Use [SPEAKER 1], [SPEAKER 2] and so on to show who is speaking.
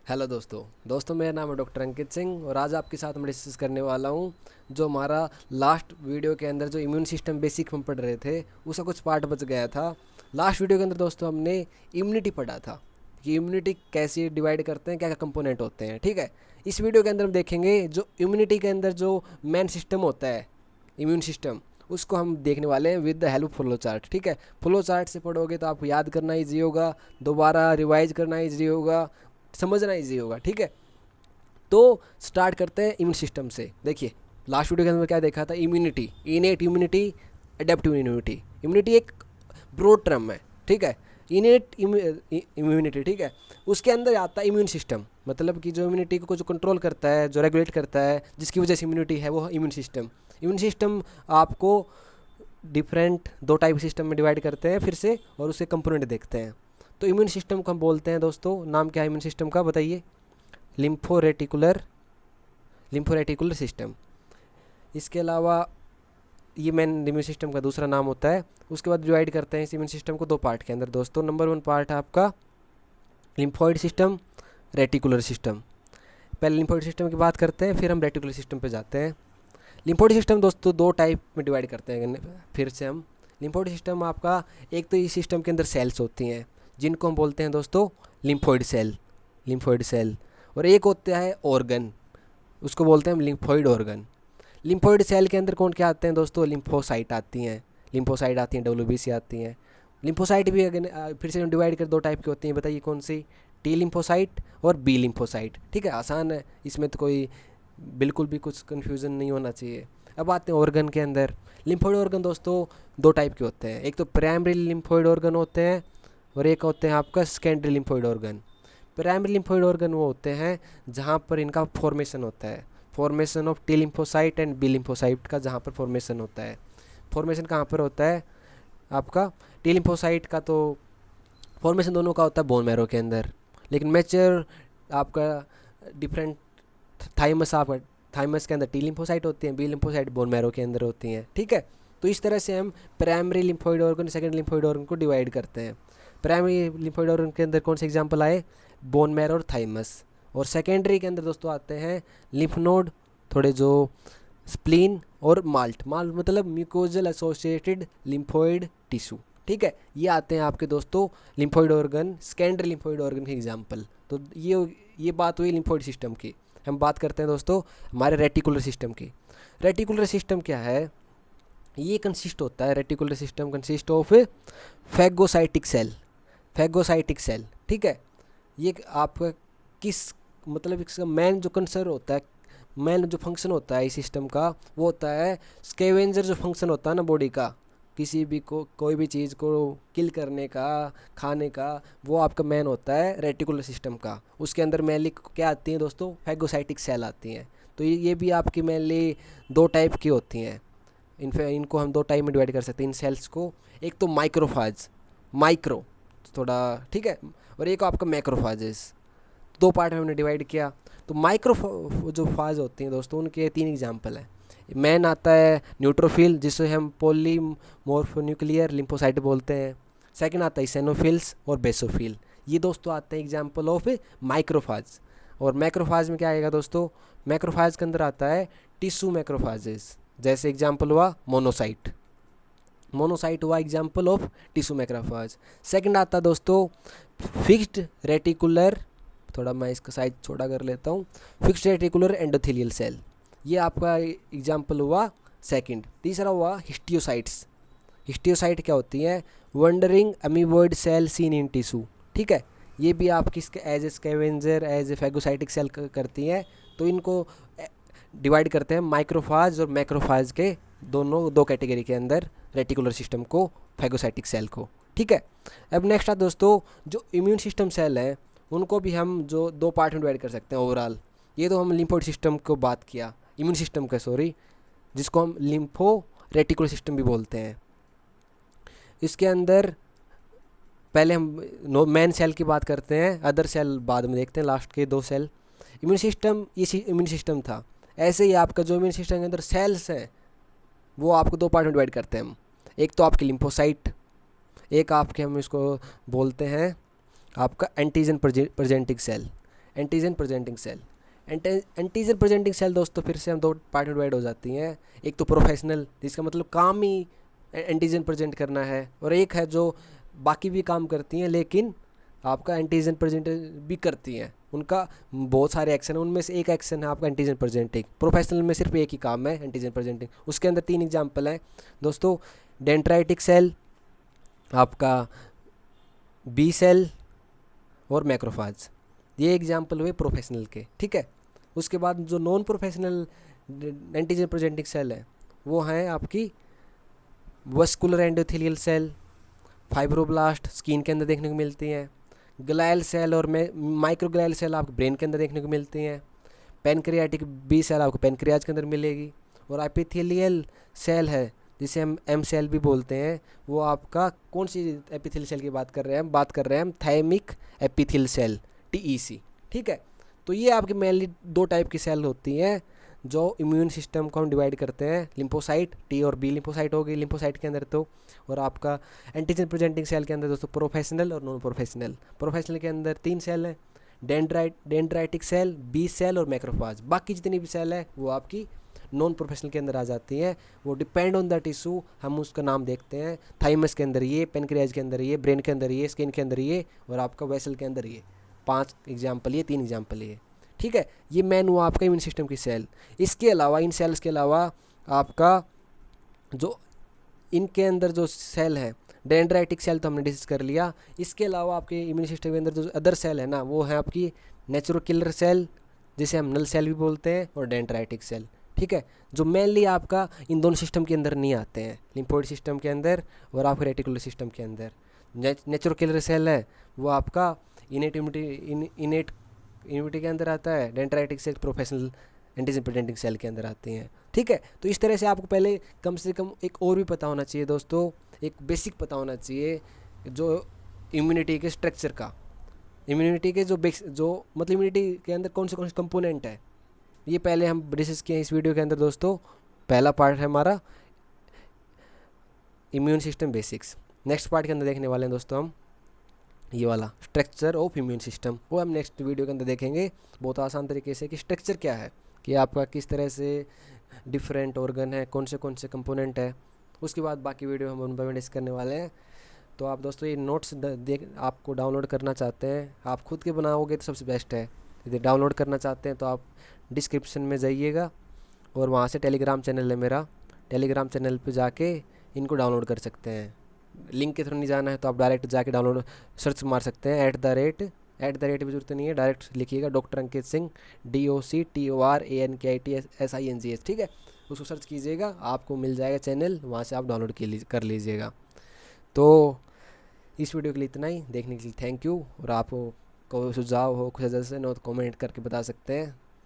[SPEAKER 1] Hello दोस्तों मेरा नाम है डॉक्टर अंकित सिंह और आज आपके साथ मैं डिस्कस करने वाला हूँ जो हमारा लास्ट वीडियो के अंदर जो इम्यून सिस्टम बेसिक हम पढ़ रहे थे उसका कुछ पार्ट बच गया था। लास्ट वीडियो के अंदर दोस्तों हमने इम्यूनिटी पढ़ा था कि इम्यूनिटी कैसे डिवाइड करते हैं, क्या क्या कंपोनेंट होते हैं। ठीक है, इस वीडियो के अंदर हम देखेंगे जो इम्यूनिटी के अंदर जो मेन सिस्टम होता है इम्यून सिस्टम, उसको हम देखने वाले हैं with the help flow chart. ठीक है, फ्लो चार्ट से पढ़ोगे तो आपको याद करना ईजी होगा, दोबारा रिवाइज करना ईजी होगा, समझना ईजी होगा। ठीक है, तो स्टार्ट करते हैं इम्यून सिस्टम से। देखिए लास्ट वीडियो के अंदर क्या देखा था, immunity, innate immunity, adaptive immunity. Immunity एक ब्रॉड टर्म है। ठीक है, इनेट इम्यूनिटी, ठीक है, उसके अंदर आता है इम्यून सिस्टम, मतलब कि जो इम्यूनिटी को जो कंट्रोल करता है, जो रेगुलेट करता है, जिसकी वजह से इम्यूनिटी है, वो इम्यून सिस्टम। इम्यून सिस्टम आपको डिफरेंट दो टाइप सिस्टम में डिवाइड करते हैं फिर से, और उसके कंपोनेंट देखते हैं। तो इम्यून सिस्टम को हम बोलते हैं दोस्तों, नाम क्या है इम्यून सिस्टम का बताइए, लिम्फोरेटिकुलर लिम्फोरेटिकुलर सिस्टम। इसके अलावा ये मेन इम्यून सिस्टम का दूसरा नाम होता है। उसके बाद डिवाइड करते हैं इस इम्यून सिस्टम को दो पार्ट के अंदर दोस्तों। नंबर 1 पार्ट है आपका लिम्फोइड सिस्टम, रेटिकुलर सिस्टम। पहले लिम्फोइड सिस्टम की बात करते हैं, फिर हम रेटिकुलर सिस्टम पे जाते हैं। लिम्फोइड सिस्टम दोस्तों दो टाइप में डिवाइड करते हैं फिर से हम। लिम्फोइड सिस्टम आपका, एक तो इस सिस्टम के अंदर सेल्स होती हैं जिनको हम बोलते हैं दोस्तों लिम्फोइड सेल, और एक होता है ऑर्गन, उसको बोलते हैं हम लिम्फोइड ऑर्गन। लिम्फोइड सेल के अंदर कौन क्या आते हैं दोस्तों, लिम्फोसाइट आती हैं, WBC आती हैं। लिम्फोसाइट भी अगर फिर से हम डिवाइड कर दो टाइप की होती हैं, बताइए कौन सी, टी लिम्फोसाइट और बी लिम्फोसाइट। ठीक है, आसान है, इसमें तो कोई बिल्कुल भी कुछ कन्फ्यूज़न नहीं होना चाहिए। अब आते हैं ऑर्गन के अंदर। लिम्फोइड ऑर्गन दोस्तों दो टाइप के होते हैं, एक तो प्राइमरी लिम्फोइड ऑर्गन होते हैं और एक होते हैं आपका secondary lymphoid organ. Primary lymphoid organ वो होते हैं जहाँ पर इनका फॉर्मेशन होता है, formation of T lymphocyte and B lymphocyte का जहाँ पर फॉर्मेशन होता है। फॉर्मेशन कहाँ पर होता है आपका, टी लिम्फोसाइट का तो फॉर्मेशन दोनों का होता है बोन मैरो के अंदर, लेकिन मैच्योर आपका डिफरेंट आपका थाइमस के अंदर टी लिम्फोसाइट होती हैं, बी लिम्फोसाइट बोन मैरो के अंदर होती हैं। ठीक है, तो इस तरह से हम primary lymphoid organ, secondary lymphoid organ को डिवाइड करते हैं। प्राइमरी लिम्फोइड ऑर्गन के अंदर कौन से एग्जांपल आए, बोन मैरो और थाइमस। और सेकेंडरी के अंदर दोस्तों आते हैं लिम्फ नोड, थोड़े जो स्प्लीन और माल्ट मतलब म्यूकोजल एसोसिएटेड लिम्फोइड टिश्यू। ठीक है, ये आते हैं आपके दोस्तों lymphoid organ, secondary lymphoid organ के एग्जाम्पल। तो ये बात हुई लिम्फोइड सिस्टम की। हम बात करते हैं दोस्तों हमारे रेटिकुलर सिस्टम की। रेटिकुलर सिस्टम क्या है, ये कंसिस्ट होता है, reticular system consist of phagocytic cell. ठीक है, ये आपका किस मतलब इसका मेन जो कंसर्न होता है, मेन जो फंक्शन होता है इस सिस्टम का, वो होता है स्कैवेंजर जो फंक्शन होता है ना बॉडी का, किसी भी को कोई भी चीज़ को किल करने का, खाने का, वो आपका मेन होता है रेटिकुलर सिस्टम का। उसके अंदर मेनली क्या आती हैं दोस्तों, फैगोसाइटिक सेल आती हैं। तो ये भी आपकी मेनली दो टाइप की होती हैं। इनको हम दो टाइप में डिवाइड कर सकते हैं इन सेल्स को। एक तो माइक्रोफाज, माइक्रो थोड़ा, ठीक है, और एक आपका मैक्रोफाजेस। दो पार्ट में हमने डिवाइड किया। तो माइक्रो जो फाज होती हैं दोस्तों, उनके 3 एग्जांपल हैं। मैन आता है न्यूट्रोफिल, जिसे हम पॉलीमॉर्फोन्यूक्लियर लिम्फोसाइट बोलते हैं। सेकंड आता है इसेनोफिल्स और बेसोफिल। ये दोस्तों आते हैं एग्जांपल ऑफ माइक्रोफाज। और मैक्रोफाज में क्या आएगा दोस्तों, मैक्रोफाज के अंदर आता है टिश्यू मैक्रोफाजेस, जैसे एग्जांपल हुआ मोनोसाइट हुआ example of tissue macrophage. Second आता है दोस्तों फिक्स्ड रेटिकुलर, थोड़ा मैं इसका साइज छोटा कर लेता हूँ, फिक्स्ड रेटिकुलर एंडोथेलियल सेल, ये आपका एग्जांपल हुआ सेकंड। तीसरा हुआ हिस्टियोसाइट्स। हिस्टियोसाइट क्या होती है, wandering amoeboid cell seen in tissue. ठीक है, ये भी आपकी as a scavenger, as a phagocytic cell करती हैं। तो इनको डिवाइड करते हैं माइक्रोफाज और मैक्रोफाज के दोनों दो कैटेगरी के अंदर, रेटिकुलर सिस्टम को, फैगोसाइटिक सेल को। ठीक है, अब नेक्स्ट आता दोस्तों जो इम्यून सिस्टम सेल हैं, उनको भी हम जो दो पार्ट में डिवाइड कर सकते हैं ओवरऑल। ये तो हम लिम्फोइड सिस्टम को बात किया, इम्यून सिस्टम का सॉरी, जिसको हम लिम्फो रेटिकुलर सिस्टम भी बोलते हैं। इसके अंदर पहले हम मेन सेल की बात करते हैं, अदर सेल बाद में देखते हैं, लास्ट के 2 सेल। इम्यून सिस्टम, ये इम्यून सिस्टम था। ऐसे ही आपका जो इम्यून सिस्टम के अंदर सेल्स हैं, वो आपको दो पार्ट में डिवाइड करते हैं हम। एक तो आपकी लिम्फोसाइट, एक आपके हम इसको बोलते हैं आपका antigen presenting cell. Antigen presenting cell. Antigen presenting cell दोस्तों फिर से हम दो पार्ट में डिवाइड हो जाती हैं। एक तो प्रोफेशनल, जिसका मतलब काम ही एंटीजन प्रेजेंट करना है, और एक है जो बाकी भी काम करती हैं लेकिन आपका एंटीजन प्रेजेंट भी करती हैं। उनका बहुत सारे एक्शन है, उनमें से एक एक्शन है आपका एंटीजन प्रेजेंटिंग। प्रोफेशनल में सिर्फ एक ही काम है एंटीजन प्रेजेंटिंग। उसके अंदर 3 एग्जाम्पल हैं दोस्तों, डेंड्राइटिक सेल, आपका बी सेल और मैक्रोफाज। ये एग्जाम्पल हुए प्रोफेशनल के, ठीक है। उसके बाद जो non professional antigen presenting cell है वो हैं आपकी vascular endothelial cell, fibroblast skin के अंदर देखने को मिलती हैं, ग्लायल सेल और माइक्रोग्लायल सेल आपके ब्रेन के अंदर देखने को मिलती हैं, पेनक्रियाटिक बी सेल आपको पेनक्रियाज के अंदर मिलेगी, और एपिथेलियल सेल है जिसे हम एम सेल भी बोलते हैं, वो आपका कौन सी एपिथेलियल सेल की बात कर रहे हैं, हम बात कर रहे हैं हम थायमिक एपिथेलियल सेल TEC, ठीक है। तो ये आपकी मेनली 2 टाइप की सेल होती हैं जो इम्यून सिस्टम को हम डिवाइड करते हैं। लिम्फोसाइट, T और B लिम्फोसाइट हो गई लिम्फोसाइट के अंदर तो, और आपका एंटीजन प्रेजेंटिंग सेल के अंदर दोस्तों प्रोफेशनल और नॉन प्रोफेशनल। प्रोफेशनल के अंदर 3 सेल हैं, डेंड्राइटिक सेल, बी सेल और मैक्रोफाज। बाकी जितनी भी सेल है वो आपकी नॉन प्रोफेशनल के अंदर आ जाती हैं। वो डिपेंड ऑन द टिश्यू हम उसका नाम देखते हैं। थाइमस के अंदर ये, पेनक्रियाज के अंदर ये, ब्रेन के अंदर ये, स्किन के अंदर ये, और आपका वेसल के अंदर ये। 5 एग्जाम्पल ये, 3 एग्जाम्पल ये, ठीक है। ये मेन हुआ आपका इम्यून सिस्टम की सेल। इसके अलावा इन सेल्स के अलावा आपका जो इनके अंदर जो सेल है, डेंड्राइटिक सेल तो हमने डिस्कस कर लिया। इसके अलावा आपके इम्यून सिस्टम के अंदर जो अदर सेल है ना, वो है आपकी नेचुरल किलर सेल जिसे हम नल सेल भी बोलते हैं, और डेंड्राइटिक सेल, ठीक है, जो मेनली आपका इन दोनों सिस्टम के अंदर नहीं आते हैं, लिम्फोइड सिस्टम के अंदर और आपके रेटिकुलर सिस्टम के अंदर। नेचुरल किलर सेल है वो आपका इनेट इम्यूनिटी के अंदर आता है, dendritic cell professional antigen presenting cell के अंदर आती हैं, ठीक है। तो इस तरह से आपको पहले कम से कम एक और भी पता होना चाहिए दोस्तों, एक बेसिक पता होना चाहिए जो इम्यूनिटी के स्ट्रक्चर का, इम्यूनिटी के जो मतलब इम्यूनिटी के अंदर कौन से कंपोनेंट है, ये पहले हम डिस्कस किए इस वीडियो के अंदर दोस्तों। पहला पार्ट है हमारा immune system basics. Next part के अंदर देखने वाले हैं दोस्तों हम ये वाला स्ट्रक्चर ऑफ इम्यून सिस्टम, वो हम नेक्स्ट वीडियो के अंदर देखेंगे बहुत आसान तरीके से कि स्ट्रक्चर क्या है, कि आपका किस तरह से डिफरेंट ऑर्गन है, कौन से कंपोनेंट है। उसके बाद बाकी वीडियो हम उन पर डिस्कस करने वाले हैं। तो आप दोस्तों ये नोट्स आपको डाउनलोड करना चाहते हैं, आप खुद के बनाओगे तो सबसे बेस्ट है। यदि डाउनलोड करना चाहते हैं तो आप डिस्क्रिप्शन में जाइएगा और वहाँ से टेलीग्राम चैनल है मेरा, टेलीग्राम चैनल पे जाके इनको डाउनलोड कर सकते हैं। लिंक के थ्रू नहीं जाना है तो आप डायरेक्ट जाके डाउनलोड सर्च मार सकते हैं, @ भी जरूरत नहीं है, डायरेक्ट लिखिएगा डॉक्टर अंकित सिंह, DOCTORANKITSINGH, ठीक है। उसको सर्च कीजिएगा, आपको मिल जाएगा चैनल, वहाँ से आप डाउनलोड कर लीजिएगा। तो इस वीडियो के लिए इतना ही, देखने के लिए थैंक यू। और आपको कोई सुझाव हो, कुछ सजेशन हो तो कमेंट करके बता सकते हैं।